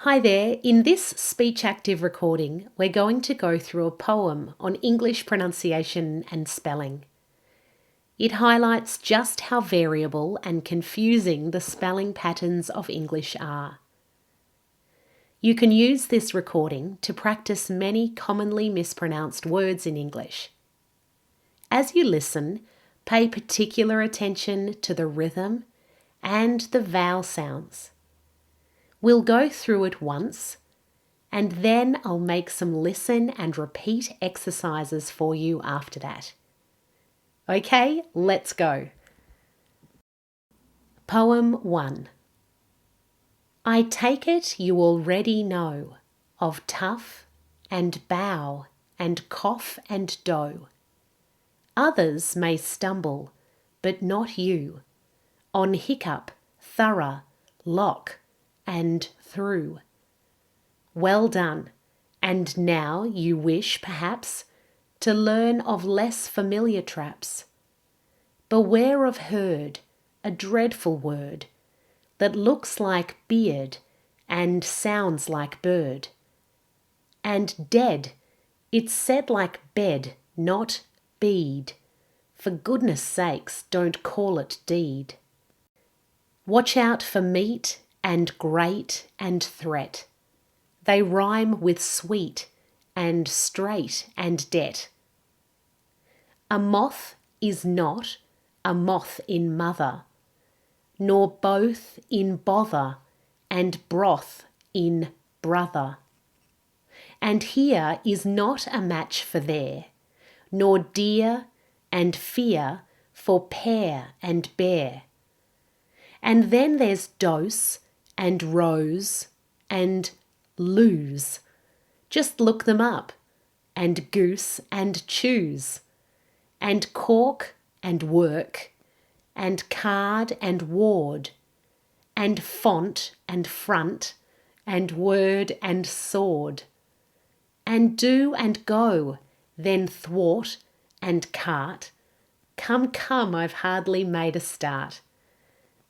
Hi there, in this speech active recording, we're going to go through a poem on English pronunciation and spelling. It highlights just how variable and confusing the spelling patterns of English are. You can use this recording to practice many commonly mispronounced words in English. As you listen, pay particular attention to the rhythm and the vowel sounds. We'll go through it once, and then I'll make some listen and repeat exercises for you after that. Okay, let's go. Poem 1. I take it you already know of tough and bow and cough and dough. Others may stumble, but not you, on hiccup, thorough, lock, and through. Well done, and now you wish, perhaps, to learn of less familiar traps. Beware of herd, a dreadful word, that looks like beard and sounds like bird. And dead, it's said like bed, not bead. For goodness sakes, don't call it deed. Watch out for meat and great and threat. They rhyme with sweet and straight and debt. A moth is not a moth in mother, nor both in bother and broth in brother. And here is not a match for there, nor dear and fear for pear and bear. And then there's dose and rose and lose. Just look them up. And goose and choose. And cork and work. And card and ward. And font and front. And word and sword. And do and go. Then thwart and cart. Come, come, I've hardly made a start.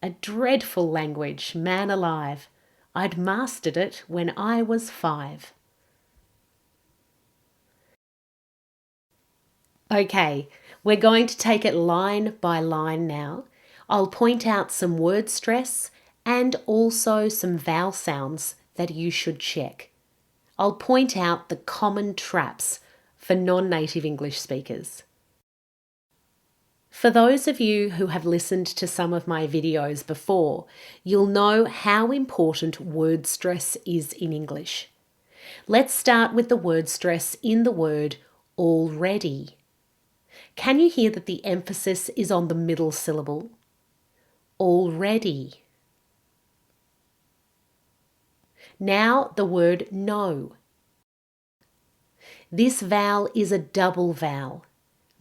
A dreadful language, man alive. I'd mastered it when I was 5. Okay, we're going to take it line by line now. I'll point out some word stress and also some vowel sounds that you should check. I'll point out the common traps for non-native English speakers. For those of you who have listened to some of my videos before, you'll know how important word stress is in English. Let's start with the word stress in the word already. Can you hear that the emphasis is on the middle syllable? Already. Now the word no. This vowel is a double vowel.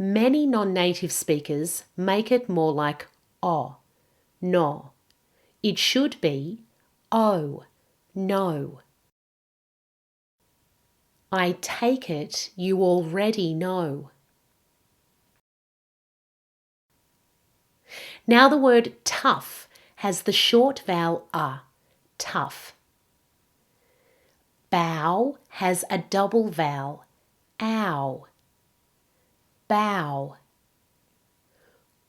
Many non-native speakers make it more like o, no. It should be oh, no. I take it you already know. Now the word tough has the short vowel a, tough. Bow has a double vowel, ow. Bow.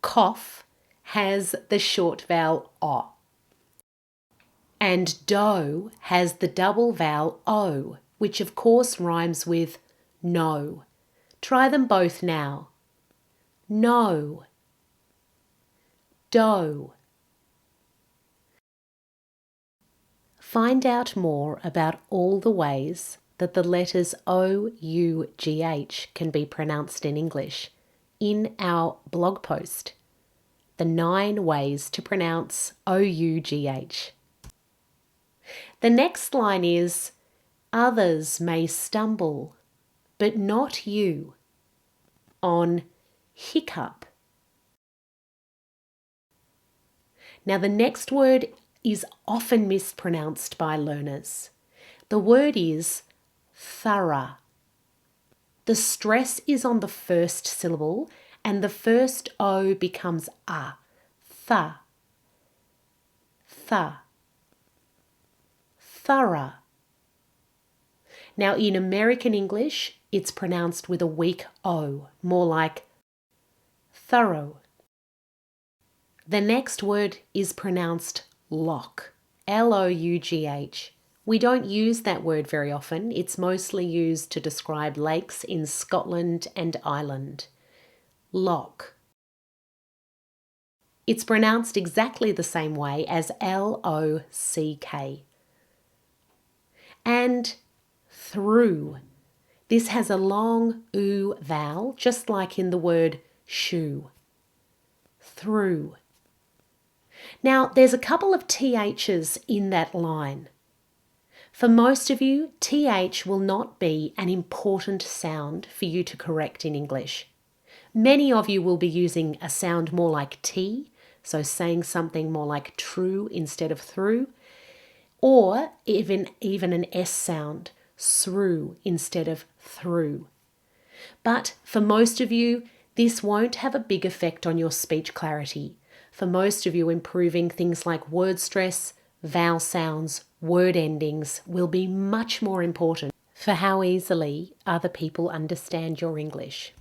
Cough has the short vowel o. And dough has the double vowel o, which of course rhymes with no. Try them both now. No. Dough. Find out more about all the ways that the letters O-U-G-H can be pronounced in English in our blog post, The 9 Ways to Pronounce O-U-G-H. The next line is, others may stumble, but not you, on hiccup. Now the next word is often mispronounced by learners. The word is thorough. The stress is on the first syllable and the first O becomes a, th. Thorough. Now, in American English, it's pronounced with a weak O, more like thorough. The next word is pronounced lough, L-O-U-G-H. We don't use that word very often. It's mostly used to describe lakes in Scotland and Ireland. Lough. It's pronounced exactly the same way as L-O-C-K. And through. This has a long oo vowel, just like in the word shoe. Through. Now, there's a couple of THs in that line. For most of you, TH will not be an important sound for you to correct in English. Many of you will be using a sound more like T, so saying something more like true instead of through, or even an S sound, through instead of through. But for most of you, this won't have a big effect on your speech clarity. For most of you, improving things like word stress, vowel sounds, word endings will be much more important for how easily other people understand your English.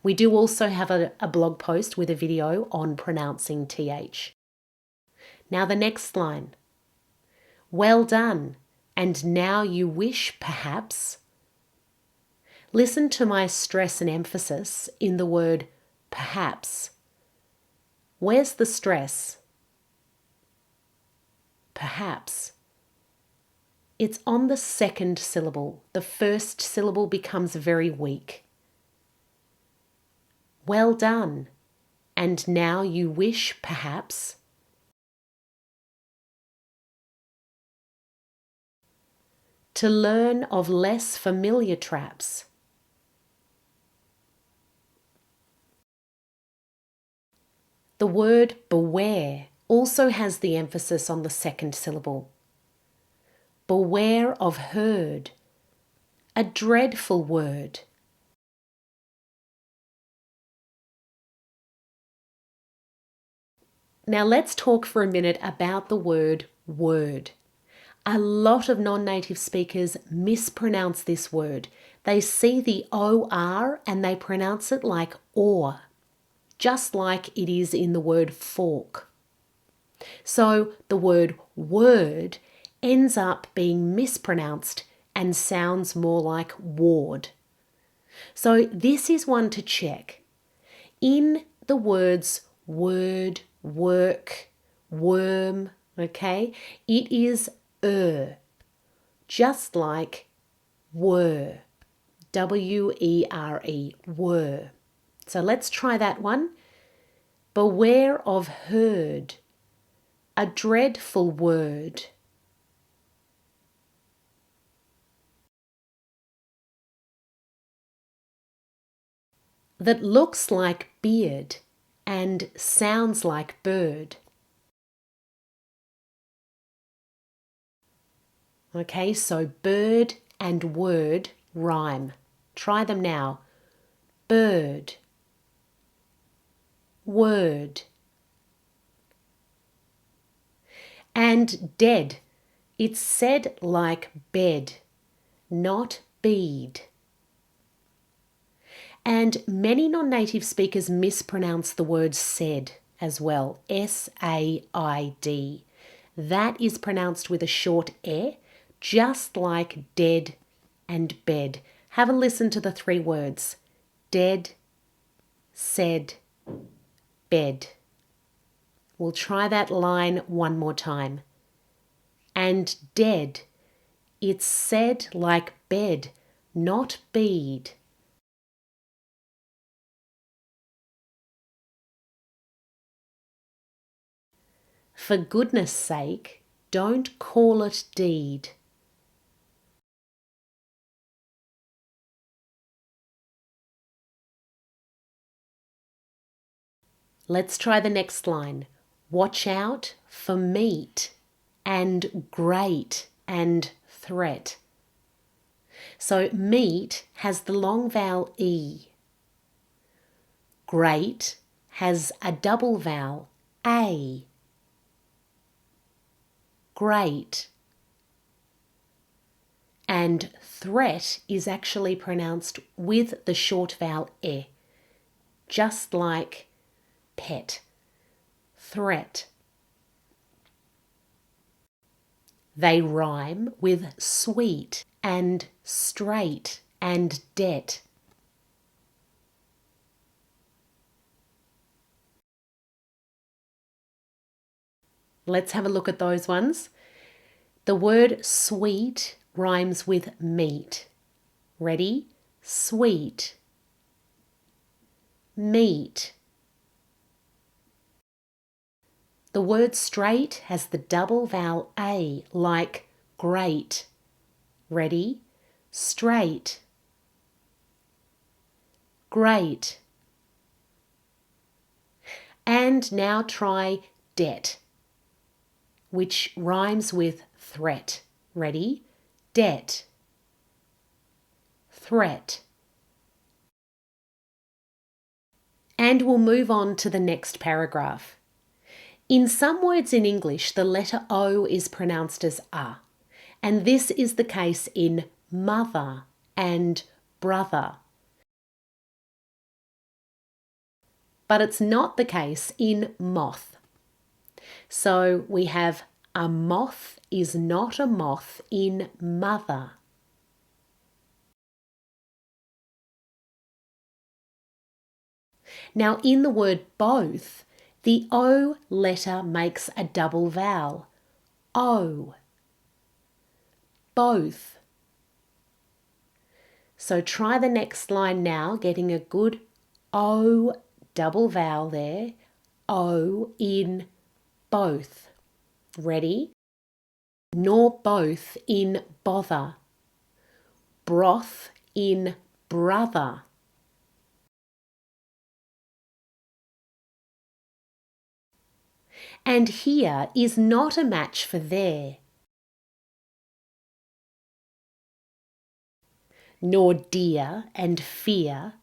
We do also have a blog post with a video on pronouncing TH. Now the next line. Well done, and now you wish perhaps. Listen to my stress and emphasis in the word perhaps. Where's the stress? Perhaps. It's on the second syllable. The first syllable becomes very weak. Well done, and now you wish perhaps. To learn of less familiar traps. The word beware also has the emphasis on the second syllable. Beware of herd, a dreadful word. Now let's talk for a minute about the word word. A lot of non-native speakers mispronounce this word. They see the OR and they pronounce it like or, just like it is in the word fork. So the word word ends up being mispronounced and sounds more like ward. So this is one to check. In the words word, work, worm, okay, it is just like were, W-E-R-E, were. So let's try that one. Beware of herd, a dreadful word. That looks like beard and sounds like bird. Okay, so bird and word rhyme. Try them now. Bird. Word. And dead. It's said like bed, not bead. And many non-native speakers mispronounce the word said as well, S-A-I-D. That is pronounced with a short E, just like dead and bed. Have a listen to the three words. Dead, said, bed. We'll try that line one more time. And dead, it's said like bed, not bead. For goodness sake, don't call it deed. Let's try the next line. Watch out for meat and great and threat. So meat has the long vowel E. Great has a double vowel A. Great. And threat is actually pronounced with the short vowel e, just like pet. Threat. They rhyme with sweet and straight and debt. Let's have a look at those ones. The word sweet rhymes with meat. Ready? Sweet. Meat. The word straight has the double vowel A, like great. Ready? Straight. Great. And now try debt, which rhymes with threat. Ready? Debt. Threat. And we'll move on to the next paragraph. In some words in English, the letter O is pronounced as A, and this is the case in mother and brother. But it's not the case in moth. So we have a moth is not a moth in mother. Now in the word both, the O letter makes a double vowel. O. Both. So try the next line now, getting a good O double vowel there. O in both. Ready? Nor both in bother. Broth in brother. And here is not a match for there. Nor dear and fear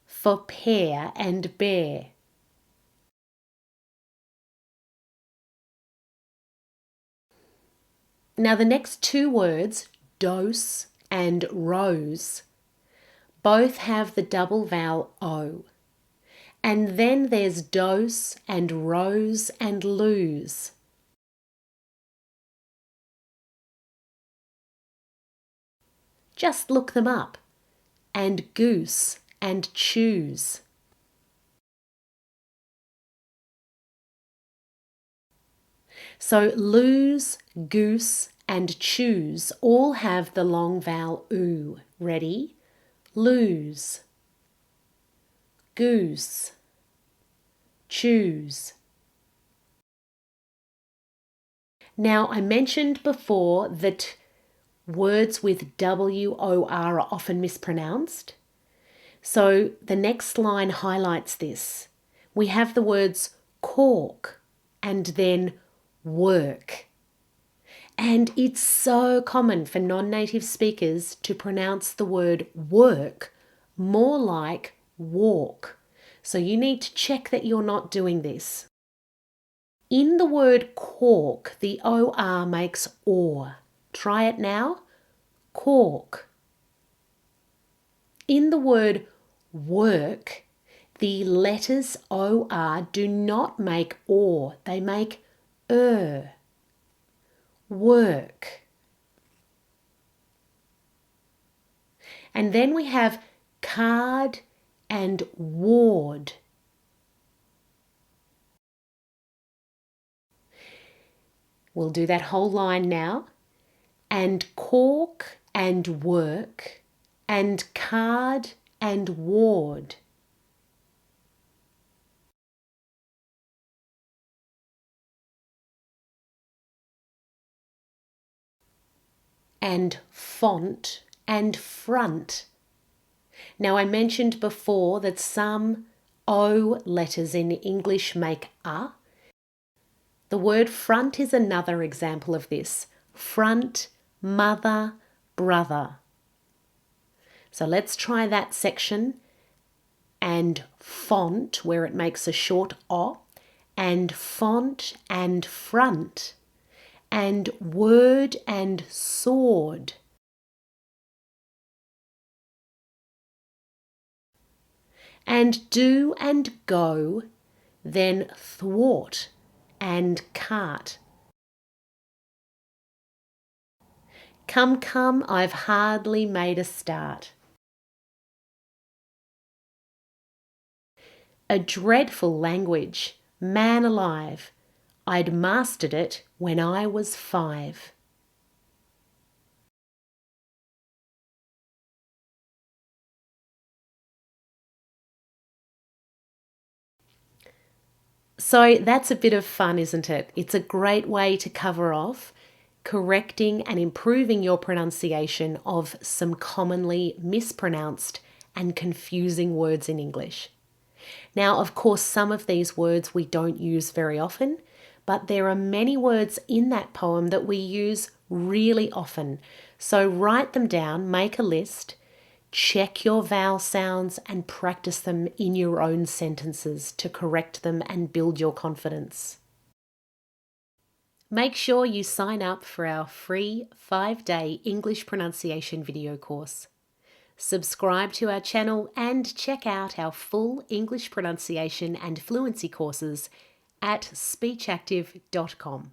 for pear and bear. Now the next two words, dose and rose, both have the double vowel O. And then there's dose and rose and lose. Just look them up. And goose and choose. So lose, goose and choose all have the long vowel oo. Ready? Lose. Goose. Choose. Now I mentioned before that words with WOR are often mispronounced. So the next line highlights this. We have the words cork and then work. And it's so common for non-native speakers to pronounce the word work more like walk. So you need to check that you're not doing this. In the word cork, the OR makes OR. Try it now. Cork. In the word work, the letters OR do not make OR. They make work. And then we have card and ward. We'll do that whole line now. And cork and work and card and ward. And font and front. Now I mentioned before that some O letters in English make A. The word front is another example of this. Front, mother, brother. So let's try that section. And font, where it makes a short O, and font and front, and word and sword. and do and go, then thwart and cart. Come, come, I've hardly made a start. A dreadful language, man alive. I'd mastered it when I was 5. So that's a bit of fun, isn't it? It's a great way to cover off correcting and improving your pronunciation of some commonly mispronounced and confusing words in English. Now, of course, some of these words we don't use very often, but there are many words in that poem that we use really often. So write them down, make a list, check your vowel sounds and practice them in your own sentences to correct them and build your confidence. Make sure you sign up for our free 5-day English pronunciation video course. Subscribe to our channel and check out our full English pronunciation and fluency courses at speechactive.com.